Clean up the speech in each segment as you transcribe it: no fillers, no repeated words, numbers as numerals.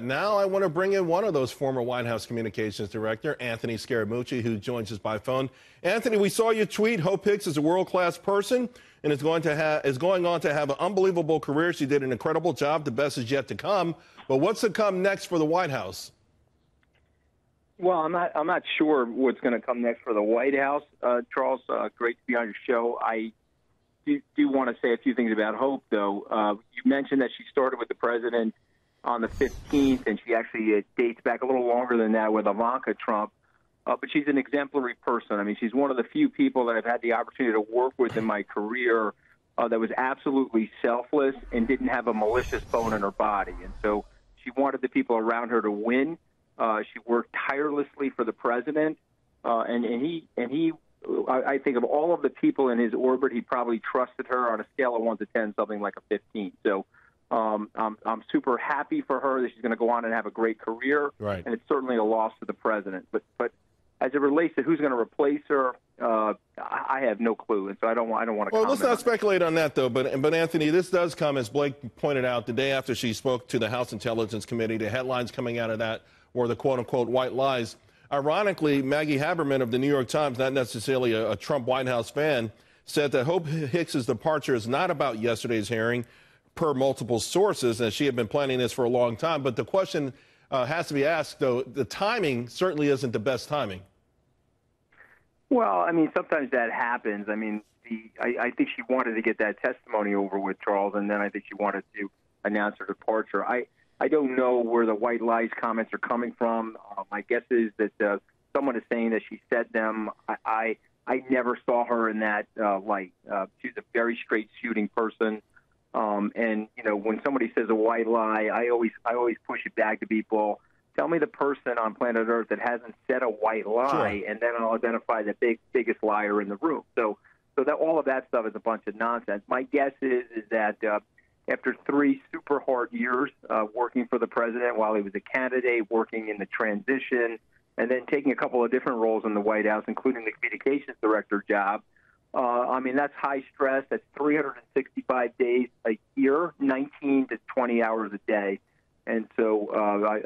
Now I want to bring in one of those former White House communications director, Anthony Scaramucci, who joins us by phone. Anthony, we saw your tweet. Hope Hicks is a world-class person and is going on to have an unbelievable career. She did an incredible job. The best is yet to come. But what's to come next for the White House? Well, I'm not sure what's going to come next for the White House, Charles. Great to be on your show. I do want to say a few things about Hope, though. You mentioned that she started with the president on the 15th, and she actually dates back a little longer than that with Ivanka Trump. But she's an exemplary person. I mean, she's one of the few people that I've had the opportunity to work with in my career that was absolutely selfless and didn't have a malicious bone in her body. And so she wanted the people around her to win. She worked tirelessly for the president, and he. I think of all of the people in his orbit, he probably trusted her on a scale of 1 to 10, something like a 15. So I'm super happy for her that she's going to go on and have a great career, right. And it's certainly a loss to the president. But as it relates to who's going to replace her, I have no clue, and so I don't want to. Well, let's not speculate on that, though. But Anthony, this does come, as Blake pointed out, the day after she spoke to the House Intelligence Committee. The headlines coming out of that were the quote-unquote white lies. Ironically, Maggie Haberman of the New York Times, not necessarily a Trump White House fan, said that Hope Hicks's departure is not about yesterday's hearing, per multiple sources, and she had been planning this for a long time. But the question has to be asked, though, the timing certainly isn't the best timing. Well, I mean, sometimes that happens. I mean, I think she wanted to get that testimony over with, Charles, and then I think she wanted to announce her departure. I don't know where the white lies comments are coming from. My guess is that someone is saying that she said them. I never saw her in that light. She's a very straight shooting person. And, you know, when somebody says a white lie, I always push it back to people. Tell me the person on planet Earth that hasn't said a white lie, sure. And then I'll identify the biggest liar in the room. So that all of that stuff is a bunch of nonsense. My guess is that after 3 super hard years working for the president while he was a candidate, working in the transition, and then taking a couple of different roles in the White House, including the communications director job, I mean, that's high stress. That's 365 days a year, 19 to 20 hours a day. And so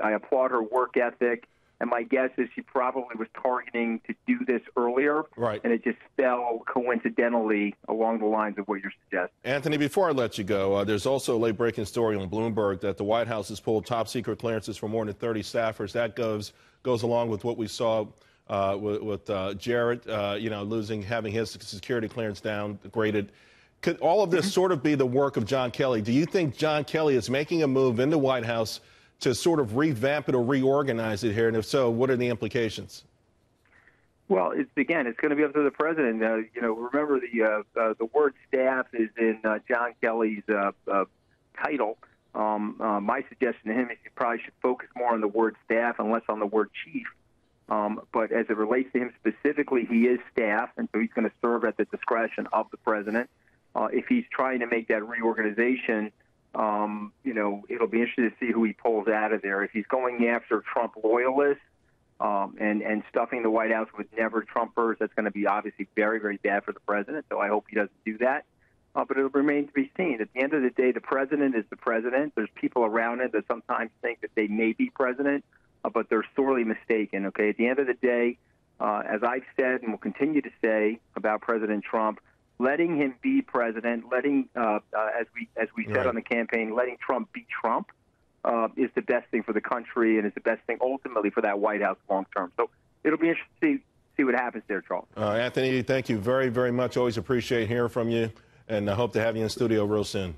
I applaud her work ethic. And my guess is she probably was targeting to do this earlier. Right. And it just fell coincidentally along the lines of what you're suggesting. Anthony, before I let you go, there's also a late-breaking story on Bloomberg that the White House has pulled top-secret clearances for more than 30 staffers. That goes along with what we saw with Jarrett, having his security clearance downgraded. Could all of this sort of be the work of John Kelly? Do you think John Kelly is making a move in the White House to sort of revamp it or reorganize it here? And if so, what are the implications? Well, it's going to be up to the president. Remember the word staff is in John Kelly's title. My suggestion to him is he probably should focus more on the word staff and less on the word chief. But as it relates to him specifically, he is staff, and so he's going to serve at the discretion of the president. If he's trying to make that reorganization, it'll be interesting to see who he pulls out of there. If he's going after Trump loyalists and stuffing the White House with never Trumpers, that's going to be obviously very, very bad for the president. So I hope he doesn't do that. But it'll remain to be seen. At the end of the day, the president is the president. There's people around it that sometimes think that they may be president, but they're sorely mistaken. Okay, at the end of the day, as I've said and will continue to say about President Trump, letting him be president, as we said on the campaign, letting Trump be Trump is the best thing for the country and is the best thing ultimately for that White House long term. So it'll be interesting to see what happens there, Charles. Anthony, thank you very, very much. Always appreciate hearing from you, and I hope to have you in studio real soon.